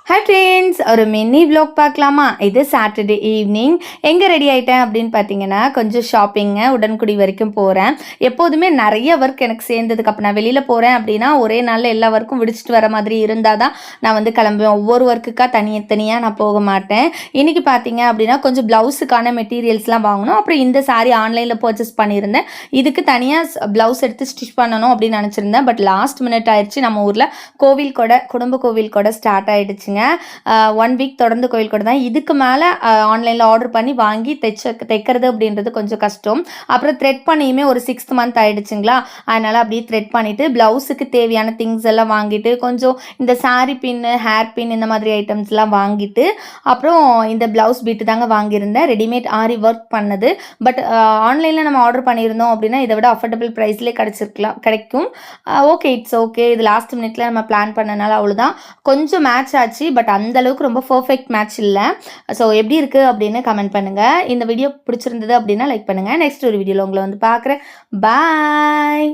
Hi friends, ஒரு mini vlog பார்க்கலாமா? இது சாட்டர்டே ஈவினிங். எங்கே ரெடி ஆகிட்டேன் அப்படின்னு பார்த்தீங்கன்னா, கொஞ்சம் ஷாப்பிங்க உடன்குடி வரைக்கும் போகிறேன். எப்போதுமே நிறைய ஒர்க் எனக்கு சேர்ந்ததுக்கு அப்போ நான் வெளியில் போகிறேன் அப்படின்னா ஒரே நாளில் எல்லா ஒர்க்கும் விடிச்சிட்டு வர மாதிரி இருந்தால் தான் நான் வந்து கிளம்புவேன். ஒவ்வொரு ஒர்க்குக்காக தனியாக நான் போக மாட்டேன். இன்றைக்கி பார்த்தீங்க அப்படின்னா கொஞ்சம் ப்ளவுஸுக்கான மெட்டீரியல்ஸ்லாம் வாங்கணும். அப்புறம் இந்த சாரீ ஆன்லைனில் பர்ச்சேஸ் பண்ணியிருந்தேன். இதுக்கு தனியாக ப்ளவுஸ் எடுத்து ஸ்டிச் பண்ணணும் அப்படின்னு நினச்சிருந்தேன். பட் லாஸ்ட் மினிட் ஆயிடுச்சு. நம்ம ஊரில் குடும்ப கோவில் கூட ஸ்டார்ட் ஆகிடுச்சுங்க. 1 வீக் தொடர்ந்து கோயில் கூட தான். இதுக்கு மேலே ஆன்லைனில் ஆர்டர் பண்ணி வாங்கி தைக்கிறது அப்படின்றது கொஞ்சம் கஷ்டம். அப்புறம் த்ரெட் பண்ணியுமே ஒரு 6th மந்த் ஆகிடுச்சுங்களா. அதனால் அப்படியே த்ரெட் பண்ணிவிட்டு ப்ளவுஸுக்கு தேவையான திங்ஸ் எல்லாம் வாங்கிட்டு கொஞ்சம் இந்த சாரீ பின்னு, ஹேர் பின் இந்த மாதிரி ஐட்டம்ஸ்லாம் வாங்கிட்டு அப்புறம் இந்த ப்ளவுஸ் பீட்டு தாங்க வாங்கியிருந்தேன். ரெடிமேட் ஆரி ஒர்க் பண்ணது. பட் ஆன்லைனில் நம்ம ஆர்டர் பண்ணியிருந்தோம் அப்படின்னா இதை விட அஃபோர்டபுள் ப்ரைஸ்லேயே கிடைக்கும். Okay, it's okay. இது லாஸ்ட் மினிட்ல நம்ம பிளான் பண்ணனால அவ்வளோதான். கொஞ்சம் மேட்ச் ஆச்சு. பட் அந்த அளவுக்கு ரொம்ப பர்ஃபெக்ட் மேட்ச் இல்லை. ஸோ எப்படி இருக்குது அப்படின்னு கமெண்ட் பண்ணுங்கள். இந்த வீடியோ பிடிச்சிருந்தது அப்படின்னா லைக் பண்ணுங்கள். நெக்ஸ்ட் ஒரு வீடியோவில் உங்களை வந்து பார்க்குறேன். பாய்.